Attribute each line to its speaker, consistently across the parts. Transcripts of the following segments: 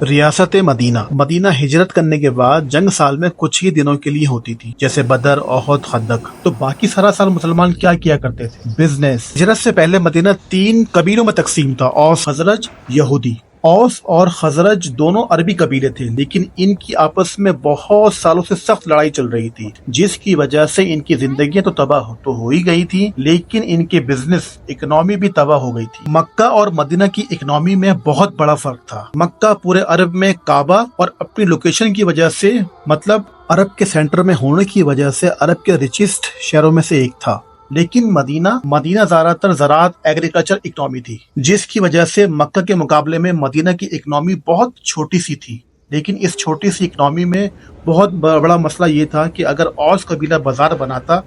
Speaker 1: ریاست مدینہ مدینہ ہجرت کرنے کے بعد جنگ سال میں کچھ ہی دنوں کے لیے ہوتی تھی، جیسے بدر، احد، خندق۔ تو باقی سارا سال مسلمان کیا کرتے تھے؟ بزنس۔ ہجرت سے پہلے مدینہ 3 قبیلوں میں تقسیم تھا: اوس، خزرج، یہودی۔ اوس اور خزرج دونوں عربی قبیلے تھے، لیکن ان کی آپس میں بہت سالوں سے سخت لڑائی چل رہی تھی، جس کی وجہ سے ان کی زندگیاں تو تباہ تو ہو ہی گئی تھی، لیکن ان کے بزنس اکنامی بھی تباہ ہو گئی تھی۔ مکہ اور مدینہ کی اکنامی میں بہت بڑا فرق تھا۔ مکہ پورے عرب میں کعبہ اور اپنی لوکیشن کی وجہ سے، مطلب عرب کے سینٹر میں ہونے کی وجہ سے، عرب کے ریچسٹ شہروں میں سے ایک تھا، لیکن مدینہ زیادہ تر زراعت، ایگریکلچر اکنامی تھی، جس کی وجہ سے مکہ کے مقابلے میں مدینہ کی اکنامی بہت چھوٹی سی تھی۔ لیکن اس چھوٹی سی اکنامی میں بہت بڑا مسئلہ یہ تھا کہ اگر اوس قبیلہ بازار بناتا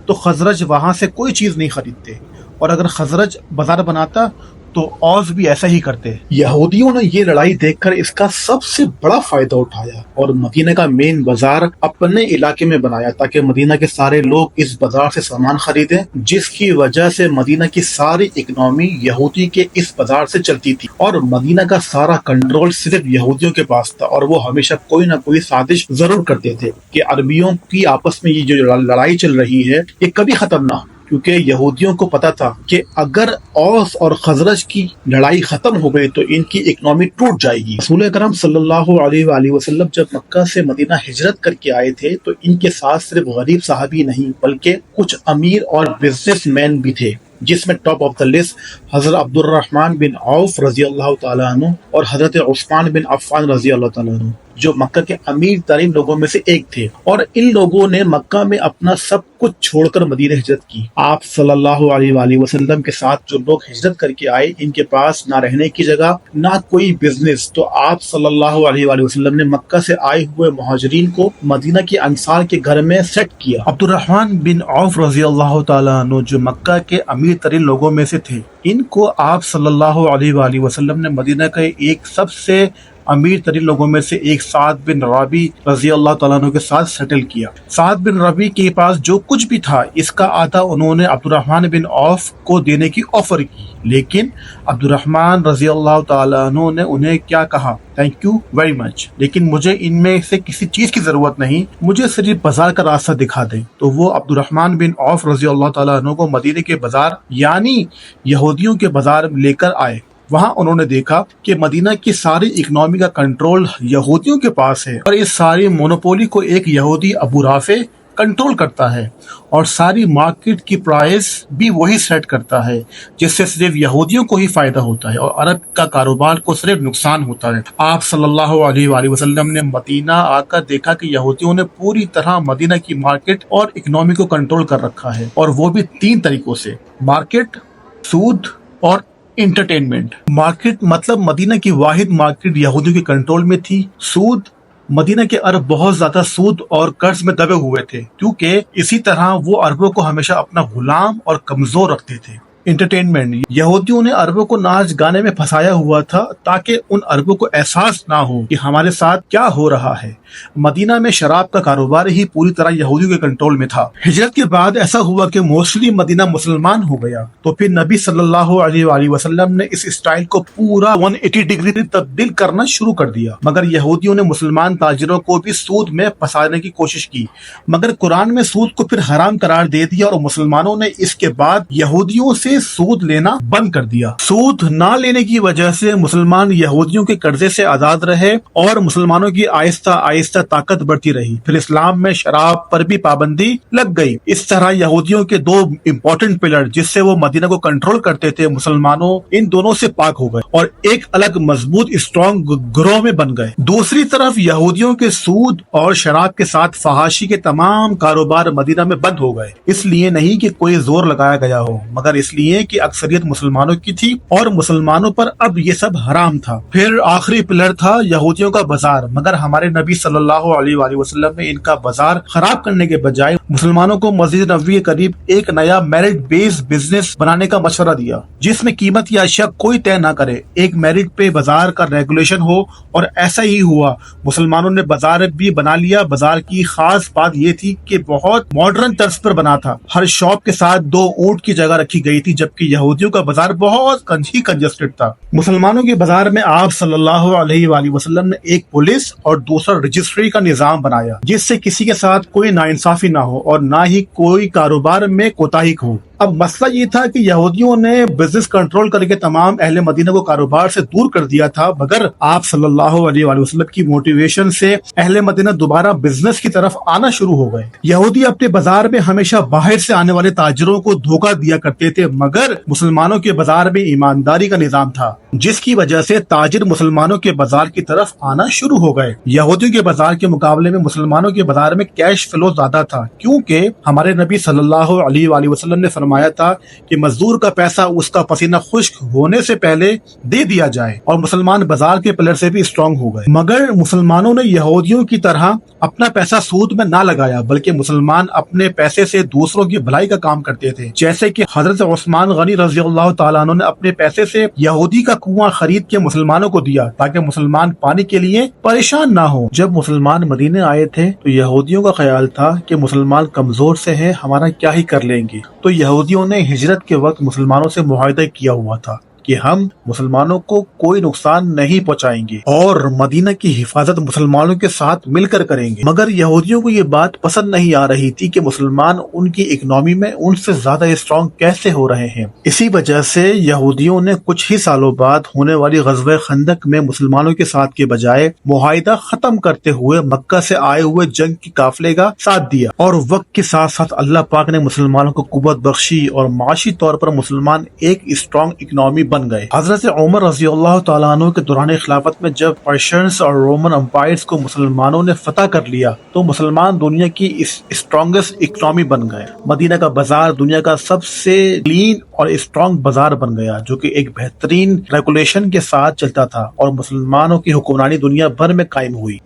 Speaker 1: تو خزرج وہاں سے کوئی چیز نہیں خریدتے، اور اگر خزرج بازار بناتا تو اوس بھی ایسا ہی کرتے۔ یہودیوں نے یہ لڑائی دیکھ کر اس کا سب سے بڑا فائدہ اٹھایا اور مدینہ کا مین بازار اپنے علاقے میں بنایا تاکہ مدینہ کے سارے لوگ اس بازار سے سامان خریدیں، جس کی وجہ سے مدینہ کی ساری اکنامی یہودی کے اس بازار سے چلتی تھی، اور مدینہ کا سارا کنٹرول صرف یہودیوں کے پاس تھا، اور وہ ہمیشہ کوئی نہ کوئی سازش ضرور کرتے تھے کہ عربیوں کی آپس میں یہ جو لڑائی چل رہی ہے یہ کبھی ختم نہ ہو، کیونکہ یہودیوں کو پتا تھا کہ اگر اوس اور خزرج کی لڑائی ختم ہو گئی تو ان کی اکنامی ٹوٹ جائے گی۔ رسول اکرم صلی اللہ علیہ وآلہ وسلم جب مکہ سے مدینہ ہجرت کر کے آئے تھے تو ان کے ساتھ صرف غریب صحابی نہیں بلکہ کچھ امیر اور بزنس مین بھی تھے، جس میں ٹاپ آف دا لسٹ حضرت عبد الرحمن بن عوف رضی اللہ تعالیٰ عنہ اور حضرت عثمان بن عفان رضی اللہ تعالیٰ عنہ، جو مکہ کے امیر ترین لوگوں میں سے ایک تھے، اور ان لوگوں نے مکہ میں اپنا سب کچھ چھوڑ کر مدینہ ہجرت کی۔ آپ صلی اللہ علیہ وآلہ وسلم کے ساتھ جو لوگ ہجرت کر کے آئے، ان کے پاس نہ رہنے کی جگہ نہ کوئی بزنس، تو آپ صلی اللہ علیہ وآلہ وسلم نے مکہ سے آئے ہوئے مہاجرین کو مدینہ کے انصار کے گھر میں سیٹ کیا۔ عبد الرحمن بن عوف رضی اللہ تعالیٰ عنہ جو مکہ کے امیر ترین لوگوں میں سے تھے، ان کو آپ صلی اللہ علیہ وآلہ وسلم نے مدینہ کا ایک سب سے امیر ترین لوگوں میں سے ایک سعد بن ربیع رضی اللہ تعالیٰ عنہ کے ساتھ سیٹل کیا۔ سعد بن ربیع کے پاس جو کچھ بھی تھا اس کا آدھا انہوں نے عبد الرحمن بن عوف کو دینے کی آفر کی، لیکن عبد الرحمن رضی اللہ تعالیٰ عنہ نے انہیں کیا کہا؟ تھینک یو ویری مچ، لیکن مجھے ان میں سے کسی چیز کی ضرورت نہیں، مجھے صرف بازار کا راستہ دکھا دیں۔ تو وہ عبد الرحمن بن عوف رضی اللہ تعالیٰ عنہ کو مدینے کے بازار یعنی یہودیوں کے بازار لے کر آئے۔ وہاں انہوں نے دیکھا کہ مدینہ کی ساری اکنامی کا کنٹرول یہودیوں کے پاس ہے، اور اس ساری مونوپولی کو ایک یہودی ابو رافع کنٹرول کرتا ہے، اور ساری مارکیٹ کی پرائس بھی وہی سیٹ کرتا ہے، جس سے صرف یہودیوں کو ہی فائدہ ہوتا ہے اور عرب کا کاروبار کو صرف نقصان ہوتا ہے۔ آپ صلی اللہ علیہ وآلہ وسلم نے مدینہ آ کر دیکھا کہ یہودیوں نے پوری طرح مدینہ کی مارکیٹ اور اکنامی کو کنٹرول کر رکھا ہے، اور وہ بھی 3 طریقوں سے: مارکیٹ، سود اور انٹرٹینمنٹ۔ مارکیٹ مطلب مدینہ کی واحد مارکیٹ یہودیوں کے کنٹرول میں تھی۔ سود، مدینہ کے عرب بہت زیادہ سود اور قرض میں دبے ہوئے تھے، کیونکہ اسی طرح وہ عربوں کو ہمیشہ اپنا غلام اور کمزور رکھتے تھے۔ انٹرٹینمنٹ، یہودیوں نے عربوں کو ناچ گانے میں پھنسایا ہوا تھا تاکہ ان عربوں کو احساس نہ ہو کہ ہمارے ساتھ کیا ہو رہا ہے۔ مدینہ میں شراب کا کاروبار ہی پوری طرح یہودیوں کے کنٹرول میں تھا۔ ہجرت کے بعد ایسا ہوا کہ موسٹلی مدینہ مسلمان ہو گیا، تو پھر نبی صلی اللہ علیہ وآلہ وسلم نے اس اسٹائل کو پورا 180 ڈگری تبدیل کرنا شروع کر دیا، مگر یہودیوں نے مسلمان تاجروں کو بھی سود میں پھنسانے کی کوشش کی، مگر قرآن میں سود کو پھر حرام قرار دے دیا، اور مسلمانوں نے اس کے بعد یہودیوں سے سود لینا بند کر دیا۔ سود نہ لینے کی وجہ سے مسلمان یہودیوں کے قرضے سے آزاد رہے، اور مسلمانوں کی آہستہ آہستہ طاقت بڑھتی رہی۔ پھر اسلام میں شراب پر بھی پابندی لگ گئی۔ اس طرح یہودیوں کے 2 امپورٹنٹ پلر جس سے وہ مدینہ کو کنٹرول کرتے تھے، مسلمانوں ان دونوں سے پاک ہو گئے اور ایک الگ مضبوط اسٹرانگ گروہ میں بن گئے۔ دوسری طرف یہودیوں کے سود اور شراب کے ساتھ فحاشی کے تمام کاروبار مدینہ میں بند ہو گئے، اس لیے نہیں کہ کوئی زور لگایا گیا ہو، مگر اس لیے کہ اکثریت مسلمانوں کی تھی اور مسلمانوں پر اب یہ سب حرام تھا۔ پھر آخری پلر تھا یہودیوں کا بازار، مگر ہمارے نبی صلی اللہ علیہ وآلہ وسلم نے ان کا بازار خراب کرنے کے بجائے مسلمانوں کو مسجد نبوی کے قریب ایک نیا میرٹ بیس بزنس بنانے کا مشورہ دیا، جس میں قیمت یا اشیاء کوئی طے نہ کرے، ایک میرٹ پہ بازار کا ریگولیشن ہو، اور ایسا ہی ہوا۔ مسلمانوں نے بازار بھی بنا لیا۔ بازار کی خاص بات یہ تھی کہ بہت ماڈرن طرز پر بنا تھا، ہر شاپ کے ساتھ 2 اونٹ کی جگہ رکھی گئی تھی، جبکہ یہودیوں کا بازار بہت ہی کنجسٹڈ تھا۔ مسلمانوں کے بازار میں آپ صلی اللہ علیہ وآلہ وسلم نے ایک پولیس اور دوسرا رجسٹری کا نظام بنایا، جس سے کسی کے ساتھ کوئی ناانصافی نہ ہو اور نہ ہی کوئی کاروبار میں کوتاہی ہو۔ اب مسئلہ یہ تھا کہ یہودیوں نے بزنس کنٹرول کر کے تمام اہل مدینہ کو کاروبار سے دور کر دیا تھا، مگر آپ صلی اللہ علیہ وآلہ وسلم کی موٹیویشن سے اہل مدینہ دوبارہ بزنس کی طرف آنا شروع ہو گئے۔ یہودی اپنے بازار میں ہمیشہ باہر سے آنے والے تاجروں کو دھوکہ دیا کرتے تھے، مگر مسلمانوں کے بازار میں ایمانداری کا نظام تھا، جس کی وجہ سے تاجر مسلمانوں کے بازار کی طرف آنا شروع ہو گئے۔ یہودیوں کے بازار کے مقابلے میں مسلمانوں کے بازار میں کیش فلو زیادہ تھا، کیونکہ ہمارے نبی صلی اللہ علیہ وآلہ وسلم نے فرمایا تھا کہ مزدور کا پیسہ اس کا پسینہ خشک ہونے سے پہلے دے دیا جائے، اور مسلمان بازار کے پلر سے بھی اسٹرانگ ہو گئے۔ مگر مسلمانوں نے یہودیوں کی طرح اپنا پیسہ سود میں نہ لگایا، بلکہ مسلمان اپنے پیسے سے دوسروں کی بھلائی کا کام کرتے تھے، جیسے کہ حضرت عثمان غنی رضی اللہ تعالیٰ عنہ نے اپنے پیسے سے یہودی کا کنواں خرید کے مسلمانوں کو دیا تاکہ مسلمان پانی کے لیے پریشان نہ ہو۔ جب مسلمان مدینے آئے تھے تو یہودیوں کا خیال تھا کہ مسلمان کمزور سے ہیں، ہمارا کیا ہی کر لیں گے، تو یہودیوں نے ہجرت کے وقت مسلمانوں سے معاہدہ کیا ہوا تھا کہ ہم مسلمانوں کو کوئی نقصان نہیں پہنچائیں گے اور مدینہ کی حفاظت مسلمانوں کے ساتھ مل کر کریں گے۔ مگر یہودیوں کو یہ بات پسند نہیں آ رہی تھی کہ مسلمان ان کی اکنامی میں ان سے زیادہ اسٹرانگ کیسے ہو رہے ہیں۔ اسی وجہ سے یہودیوں نے کچھ ہی سالوں بعد ہونے والی غزوہ خندق میں مسلمانوں کے ساتھ کے بجائے معاہدہ ختم کرتے ہوئے مکہ سے آئے ہوئے جنگ کی قافلے کا ساتھ دیا، اور وقت کے ساتھ ساتھ اللہ پاک نے مسلمانوں کو قوت بخشی اور معاشی طور پر مسلمان ایک اسٹرانگ اکنامی بن گئے۔ حضرت عمر رضی اللہ تعالیٰ عنہ کے دوران خلافت میں جب پرشینز اور رومن امپائرز کو مسلمانوں نے فتح کر لیا تو مسلمان دنیا کی اسٹرانگسٹ اکنامی بن گئے۔ مدینہ کا بازار دنیا کا سب سے کلین اور اسٹرانگ بازار بن گیا، جو کہ ایک بہترین ریگولیشن کے ساتھ چلتا تھا، اور مسلمانوں کی حکمرانی دنیا بھر میں قائم ہوئی۔